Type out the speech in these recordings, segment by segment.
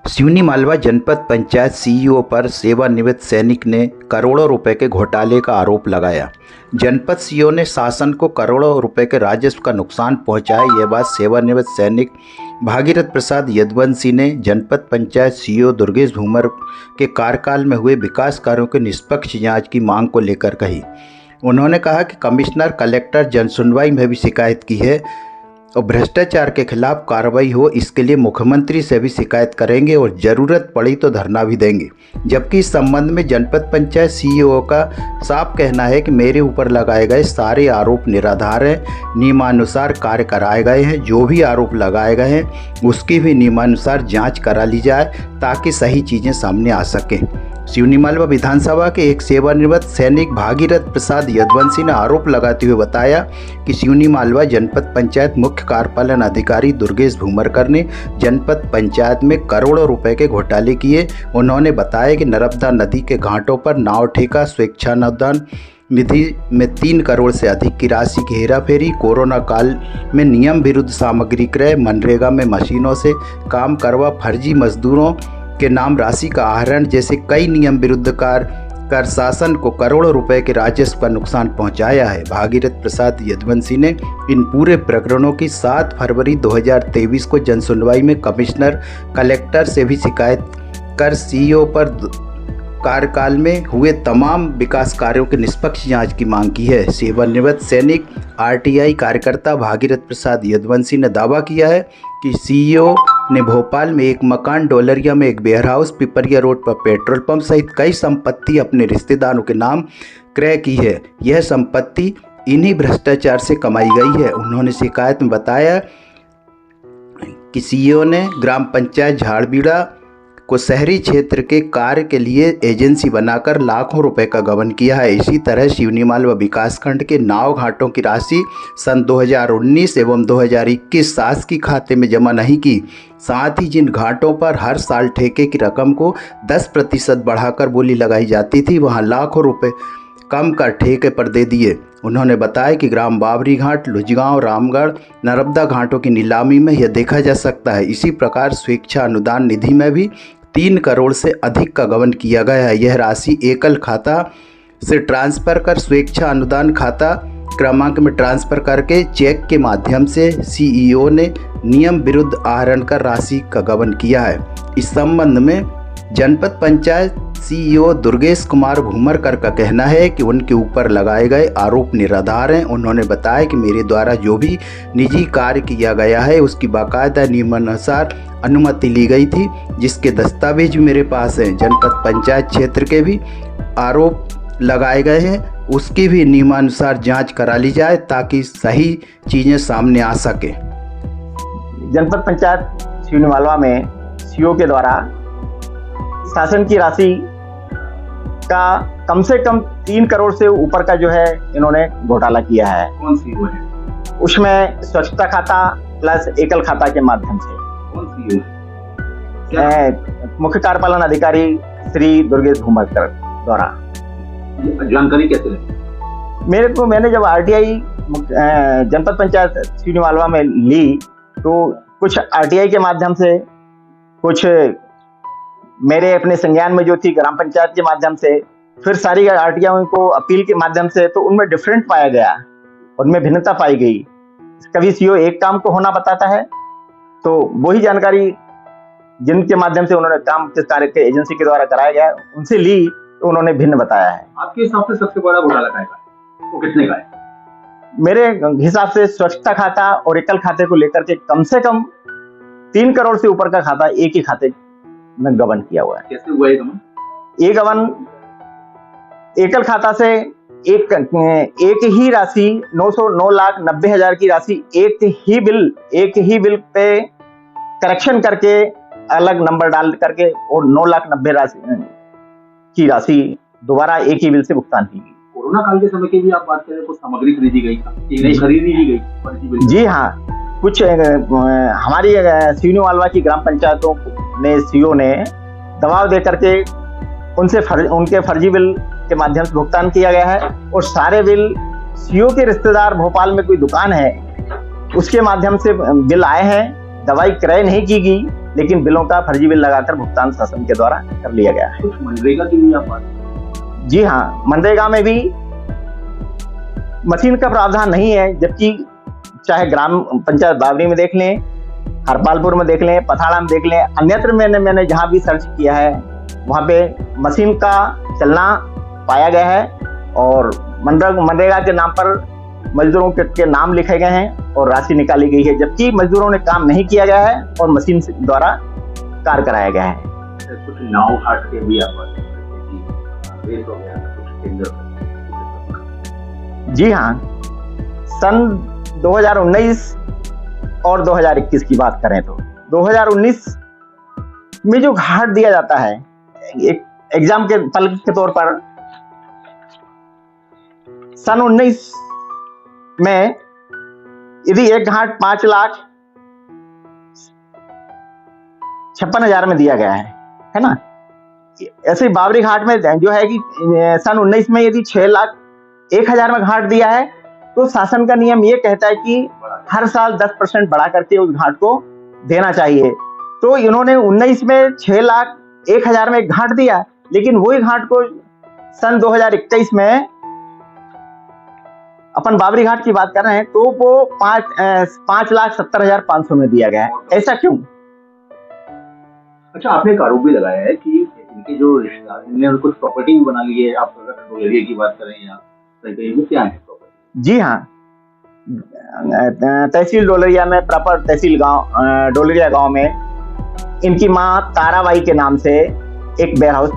सिवनी मालवा जनपद पंचायत सीईओ पर सेवानिवृत्त सैनिक ने करोड़ों रुपए के घोटाले का आरोप लगाया। जनपद सीईओ ने शासन को करोड़ों रुपए के राजस्व का नुकसान पहुंचाया। यह बात सेवानिवृत्त सैनिक भागीरथ प्रसाद यदुवंशी ने जनपद पंचायत सीईओ दुर्गेश भूमर के कार्यकाल में हुए विकास कार्यों के निष्पक्ष जांच की मांग को लेकर कही। उन्होंने कहा कि कमिश्नर कलेक्टर जनसुनवाई में भी शिकायत की है और भ्रष्टाचार के खिलाफ कार्रवाई हो, इसके लिए मुख्यमंत्री से भी शिकायत करेंगे और ज़रूरत पड़ी तो धरना भी देंगे। जबकि इस संबंध में जनपद पंचायत सीईओ का साफ कहना है कि मेरे ऊपर लगाए गए सारे आरोप निराधार हैं, नियमानुसार कार्य कराए गए हैं। जो भी आरोप लगाए गए हैं उसकी भी नियमानुसार जांच करा ली जाए ताकि सही चीज़ें सामने आ सकें। सिवनी मालवा विधानसभा के एक सेवानिवृत्त सैनिक भागीरथ प्रसाद यदुवंशी ने आरोप लगाते हुए बताया कि सिवनी मालवा जनपद पंचायत मुख्य कार्यपालन अधिकारी दुर्गेश भूमरकर ने जनपद पंचायत में करोड़ों रुपए के घोटाले किए। उन्होंने बताया कि नर्मदा नदी के घाटों पर नाव ठेका, स्वेच्छानुदान निधि में 3 करोड़ से अधिक की राशि की हेराफेरी, कोरोना काल में नियम विरुद्ध सामग्री क्रय, मनरेगा में मशीनों से काम करवा, फर्जी मजदूरों के नाम राशि का आहरण जैसे कई नियम विरुद्ध कार्य कर शासन को करोड़ों रुपए के राजस्व का नुकसान पहुंचाया है। भागीरथ प्रसाद यदुवंशी ने इन पूरे प्रकरणों की 7 फरवरी 2023 को जनसुनवाई में कमिश्नर कलेक्टर से भी शिकायत कर सीईओ पर कार्यकाल में हुए तमाम विकास कार्यों की निष्पक्ष जांच की मांग की है। सेवानिवृत्त सैनिक आरटीआई कार्यकर्ता भागीरथ प्रसाद यदुवंशी ने दावा किया है कि सीईओ ने भोपाल में एक मकान, डोलरिया में एक वेयरहाउस, पिपरिया रोड पर पेट्रोल पंप सहित कई संपत्ति अपने रिश्तेदारों के नाम क्रय की है। यह संपत्ति इन्हीं भ्रष्टाचार से कमाई गई है। उन्होंने शिकायत में बताया कि सीईओ ने ग्राम पंचायत झाड़बीड़ा को शहरी क्षेत्र के कार्य के लिए एजेंसी बनाकर लाखों रुपए का गबन किया है। इसी तरह सिवनी मालवा विकासखंड के नाव घाटों की राशि सन 2019 एवं 2021 शासकीय खाते में जमा नहीं की। साथ ही जिन घाटों पर हर साल ठेके की रकम को 10% बढ़ाकर बोली लगाई जाती थी, वहां लाखों रुपए कम कर ठेके पर दे दिए। उन्होंने बताया कि ग्राम बाबरी घाट, लुजगांव, रामगढ़, नर्मदा घाटों की नीलामी में यह देखा जा सकता है। इसी प्रकार स्वेच्छा अनुदान निधि में भी 3 करोड़ से अधिक का गबन किया गया है। यह राशि एकल खाता से ट्रांसफ़र कर स्वेच्छा अनुदान खाता क्रमांक में ट्रांसफ़र करके चेक के माध्यम से सीईओ ने नियम विरुद्ध आहरण कर राशि का गबन किया है। इस संबंध में जनपद पंचायत सीईओ दुर्गेश कुमार भूमरकर का कहना है कि उनके ऊपर लगाए गए आरोप निराधार हैं। उन्होंने बताया कि मेरे द्वारा जो भी निजी कार्य किया गया है उसकी बाकायदा नियमानुसार अनुमति ली गई थी, जिसके दस्तावेज भी मेरे पास हैं। जनपद पंचायत क्षेत्र के भी आरोप लगाए गए हैं, उसकी भी नियमानुसार जांच करा ली जाए ताकि सही चीज़ें सामने आ सके। जनपद पंचायत सिवनी मालवा में सीईओ के द्वारा शासन की राशि का कम से कम 3 करोड़ से ऊपर का जो है इन्होंने घोटाला किया है। कौन सी वो है? उसमें स्वच्छता खाता प्लस एकल खाता के माध्यम से। कौन सी मुख्य कार्यपालन अधिकारी श्री दुर्गेश भूमरकर द्वारा जानकारी कैसे लगी? मैंने जब आरटीआई जनपद पंचायत सिवनी मालवा में ली तो कुछ आरटीआई के माध्यम से, कुछ मेरे अपने संज्ञान में जो थी ग्राम पंचायत के माध्यम से, फिर सारी आरटीआई को अपील के माध्यम से, तो उनमें डिफरेंट पाया गया, उनमें भिन्नता पाई गई। कभी सीईओ एक काम को होना बताता है तो वही जानकारी जिनके माध्यम से उन्होंने काम किस कार्य के एजेंसी के द्वारा कराया गया उनसे ली तो उन्होंने भिन्न बताया है। आपके हिसाब से सबसे बड़ा घोटाला क्या है? वो कितने का है? मेरे हिसाब से स्वच्छता खाता और एकल खाते को लेकर के कम से कम 3 करोड़ से ऊपर का खाता एक ही खाते में गबन किया हुआ है। कैसे हुआ ये गबन? ये गबन एकल खाता से एक ही राशि 9,90,000 की राशि एक ही बिल पे करेक्शन करके अलग नंबर डाल करके और 9,90,000 की राशि दोबारा एक ही बिल से भुगतान की गई। कोरोना काल के समय की भी आप बात करें तो सामग्री खरीदी गई, नहीं खरीदी ली गई? जी हाँ, कुछ हमारी सिवनी मालवा की ग्राम पंचायतों ने सीईओ ने दबाव दे करके उनके फर्जी बिल के माध्यम से भुगतान किया गया है और सारे बिल सीईओ के रिश्तेदार भोपाल में कोई दुकान है उसके माध्यम से बिल आए हैं। दवाई क्रय नहीं की गई, लेकिन बिलों का फर्जी बिल लगाकर भुगतान शासन के द्वारा कर लिया गया है। कुछ मनरेगा की भी आप बात करें? जी हाँ, मनरेगा में भी मशीन का प्रावधान नहीं है, जबकि चाहे ग्राम पंचायत बावरी में देख लें, हरपालपुर में देख लें, पथाड़ा में देख लें, अन्यत्र मैंने जहाँ भी सर्च किया है वहाँ पे मशीन का चलना पाया गया है और मनरेगा के नाम पर मजदूरों के नाम लिखे गए हैं और राशि निकाली गई है, जबकि मजदूरों ने काम नहीं किया गया है और मशीन द्वारा कार्य कराया गया है। कुछ नाव घाट के भी आप बात करें, रेल वगैरह कुछ टेंडर? जी हाँ, सन 2019 और 2021 की बात करें तो 2019 में जो घाट दिया जाता है, एक एग्जाम के फल के तौर पर सन 19 में यदि एक घाट 5,56,000 में दिया गया है ना, ऐसे बावरी घाट में जो है कि सन 19 में यदि 6,01,000 में घाट दिया है तो शासन का नियम ये कहता है कि हर साल 10% बढ़ा करके उस घाट को देना चाहिए। तो इन्होंने 19 में 6,01,000 में घाट दिया, लेकिन वही घाट को सन 2021 में अपन बाबरी घाट की बात कर रहे हैं तो वो 5,70,500 में दिया गया है। ऐसा क्यों? अच्छा, आपने एक आरोप भी लगाया है कि इनके जो रिश्तेदार इन्होंने कुछ प्रॉपर्टी भी बना ली है। आप अगर डोलेरिया की बात करें या वो क्या है प्रॉपर्टी? जी हाँ, तहसील डोलेरिया में, प्रॉपर तहसील गांव डोलेरिया गांव में इनकी मां ताराबाई के नाम से एक वेयर हाउस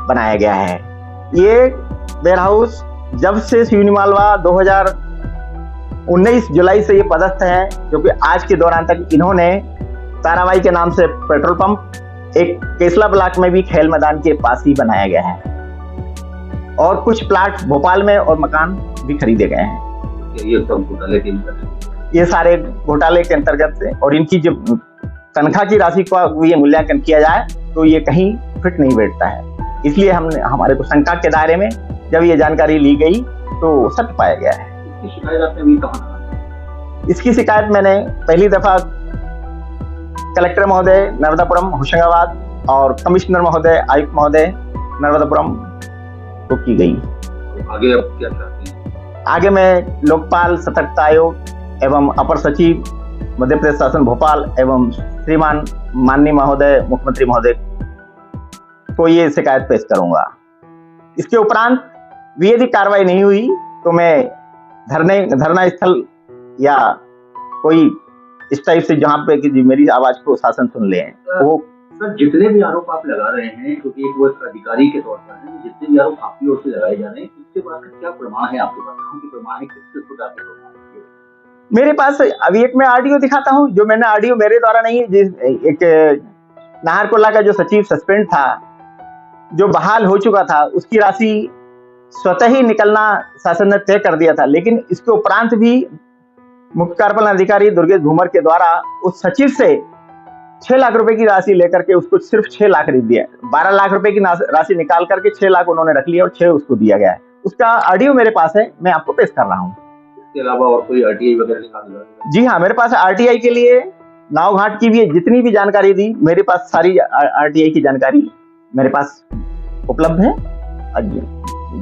बनाया गया है। ये वेयर हाउस जब से सिवनी मालवा 2019 जुलाई से ये पदस्थ है, क्योंकि आज के दौरान तक इन्होंने ताराबाई के नाम से पेट्रोल पंप एक केसला ब्लॉक में भी खेल मैदान के पास ही बनाया गया है और कुछ प्लाट भोपाल में और मकान भी खरीदे गए हैं। ये सब घोटाले के अंतर्गत, ये सारे घोटाले के अंतर्गत से, और इनकी जो तनख्वाह की राशि का ये मूल्यांकन किया जाए तो ये कहीं फिट नहीं बैठता है। इसलिए हमारे को शंका के दायरे में जब ये जानकारी ली गई तो सत्य पाया गया है। इसकी शिकायत आपने भी कहा? इसकी शिकायत मैंने पहली दफा कलेक्टर महोदय नर्मदापुरम होशंगाबाद और कमिश्नर महोदय आयुक्त महोदय नर्मदापुरम को की गई। तो आगे अब क्या चाहते हैं? आगे मैं लोकपाल सतर्कता आयोग एवं अपर सचिव मध्य प्रदेश शासन भोपाल एवं श्रीमान माननीय महोदय मुख्यमंत्री महोदय को ये शिकायत पेश करूंगा। इसके उपरांत भी यदि कार्रवाई नहीं हुई तो मैं धरना स्थल या कोई इस टाइप से जहाँ पे कि मेरी आवाज को शासन सुन ले वो। सर, जितने भी आरोप आप लगा रहे हैं, क्योंकि एक वो एक अधिकारी के तौर पर है, जितने भी आरोप आपकी ओर से लगाए जा रहे हैं, इसके बात का क्या प्रमाण है आपके पास? कहाँ के प्रमाण है? किस प्रकार के प्रमाण है मेरे पास? अभी एक मैं ऑडियो दिखाता हूँ, जो मैंने ऑडियो मेरे द्वारा नहीं, एक नाहरकोला का जो सचिव सस्पेंड था, जो बहाल हो चुका था, उसकी राशि स्वतः ही निकलना शासन ने तय कर दिया था, लेकिन इसके उपरांत भी मुख्य कार्यपालन अधिकारी दुर्गेश धूमर के द्वारा उस सचिव से 6 लाख रुपए की राशि लेकर के उसको सिर्फ 6 लाख दिया। 12 लाख रुपए की राशि निकाल करके 6 लाख उन्होंने रख लिया और 6 उसको दिया गया है। उसका ऑडियो मेरे पास है, मैं आपको पेश कर रहा हूँ। इसके अलावा और कोई आरटीआई वगैरह निकाल? जी हाँ, मेरे पास आरटीआई के लिए नाव घाट की भी जितनी भी जानकारी दी, मेरे पास सारी आरटीआई की जानकारी मेरे पास उपलब्ध है।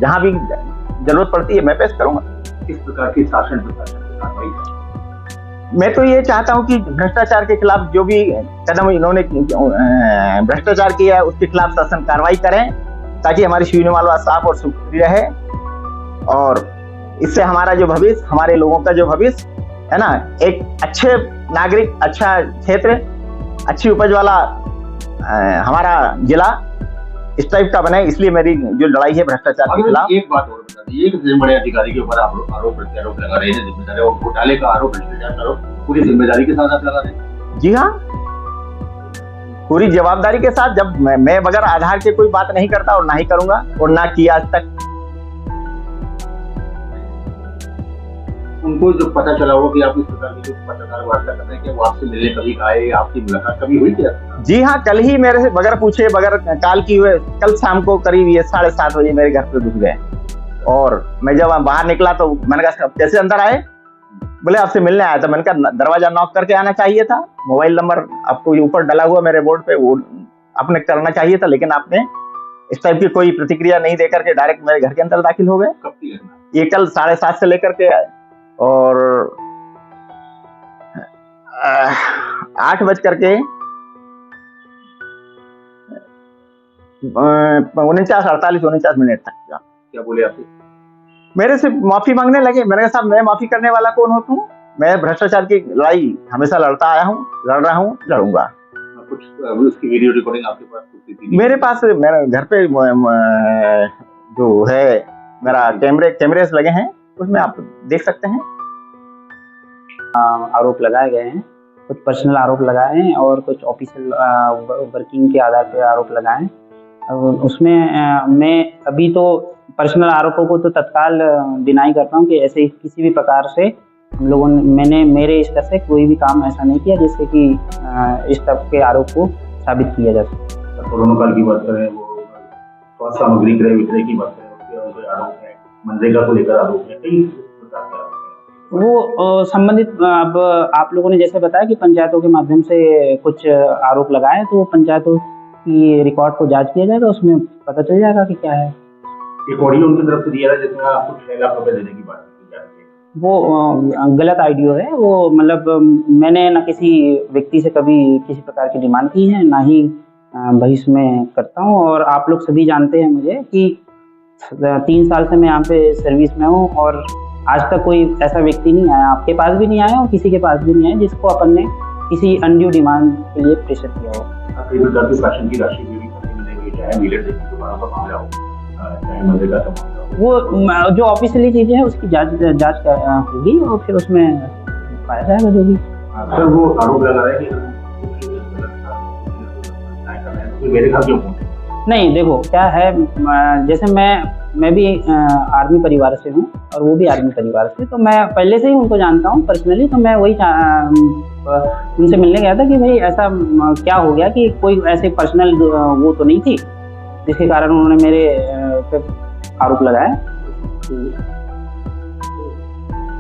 जहां भी जरूरत पड़ती है मैं पेश करूंगा। किस प्रकार की शासन प्रशासन कार्रवाई? मैं तो ये चाहता हूं कि भ्रष्टाचार के खिलाफ जो भी कदम इन्होंने भ्रष्टाचार किया है उसके खिलाफ शासन कार्रवाई करें, ताकि हमारी सिवनी मालवा साफ और सुथरी रहे और इससे हमारा जो भविष्य, हमारे लोगों का जो भविष्य है ना, एक अच्छे नागरिक, अच्छा क्षेत्र, अच्छी उपज वाला हमारा जिला इस टाइप का बने। इसलिए मेरी जो लड़ाई है भ्रष्टाचार के खिलाफ। एक बात और बता दीजिए, एक बड़े अधिकारी के ऊपर आरोप प्रत्यारोप लगा रहे हैं, जिम्मेदारी और घोटाले का आरोप, भ्रष्टाचार का आरोप पूरी जिम्मेदारी के साथ आप लगा रहे हैं? जी हाँ, पूरी जवाबदारी के साथ। जब मैं बगैर आधार के कोई बात नहीं करता और ना ही करूंगा और ना किया आज तक। उनको जो पता चला हो कि आप इस प्रकार की जो पत्रकार वार्ता कर रहे हैं, कि वो आपसे मिलने कभी आए, आपकी मुलाकात कभी हुई क्या? जी हाँ, कल ही मेरे से बगैर पूछे, बगैर काल की हुए, कल शाम को करीब ये 7:30 बजे मेरे घर पे घुस गए और मैं जब बाहर निकला तो मैंने कहा कैसे अंदर आए? बोले आपसे मिलने आया था। मैंने कहा दरवाजा नॉक करके आना चाहिए था, मोबाइल नंबर आपको ऊपर डला हुआ मेरे बोर्ड पे, वो आपने करना चाहिए था, लेकिन आपने इस टाइप की कोई प्रतिक्रिया नहीं देकर के डायरेक्ट मेरे घर के अंदर दाखिल हो गए। कब की घटना? ये कल 7:30 से लेकर के और 8 बज करके 49-49 तक। क्या बोले आपसे? मेरे से माफी मांगने लगे। मैंने कहा साहब मैं माफी करने वाला कौन होता हूँ? मैं भ्रष्टाचार की लड़ाई हमेशा लड़ता आया हूँ, लड़ रहा हूँ, लड़ूंगा। कुछ उसकी वीडियो रिकॉर्डिंग आपके पास थी? मेरे पास मेरे घर पे जो है मेरा कैमरेस लगे हैं, उसमें आप देख सकते हैं। आरोप लगाए गए हैं, कुछ पर्सनल आरोप लगाए हैं और कुछ ऑफिशियल वर्किंग के आधार पर आरोप लगाए हैं। उसमें मैं अभी तो पर्सनल आरोपों को तो तत्काल डिनाई करता हूं कि ऐसे किसी भी प्रकार से हम लोगों ने मेरे स्तर से कोई भी काम ऐसा नहीं किया जिससे कि इस तरह के आरोप को साबित किया जा सके। कोरोना काल की बात करें, वो स्वास्थ्य सामग्री क्रय विक्रय की बात करें, उसके आरोप है, मनरेगा को लेकर आरोप है, कई प्रकार के आरोप हैं। वो संबंधित अब आप लोगों ने जैसे बताया कि पंचायतों के माध्यम से कुछ आरोप लगाए, तो पंचायतों की रिकॉर्ड को जांच किया जाएगा, उसमें पता चल जाएगा कि क्या है। एक ऑडियो उनकी तरफ से दिया था जिसमें आपको 6 लाख रुपए देने की बात की जा रही है। वो गलत ऑडियो है। वो मतलब मैंने ना किसी व्यक्ति से कभी किसी प्रकार की डिमांड की है, ना ही भविष्य में करता हूँ। और आप लोग सभी जानते हैं मुझे कि 3 साल से मैं यहाँ पे सर्विस में हूँ और आज तक कोई ऐसा व्यक्ति नहीं आया, आपके पास भी नहीं आया और किसी के पास भी नहीं आया जिसको अपन ने किसी अनड्यू डिमांड के लिए प्रेशर किया हो। कई प्रकार की शासन की राशि भी मिलेगी, चाहे मिलर देखने के बाद का मामला हो, चाहे मनरेगा का मामला हो। वो जो ऑफिशियली चीजें हैं उसकी जांच होगी और फिर उसमें पाया जाएगा जो भी। सर वो आरोप लगा रहा है कि मेरे घर क्यों? नहीं, देखो क्या है, जैसे मैं भी आर्मी परिवार से हूँ और वो भी आर्मी परिवार से, तो मैं पहले से ही उनको जानता हूँ पर्सनली। तो मैं वही उनसे मिलने गया था कि भाई ऐसा क्या हो गया कि कोई ऐसे पर्सनल वो तो नहीं थी जिसके कारण उन्होंने मेरे पे आरोप लगाया।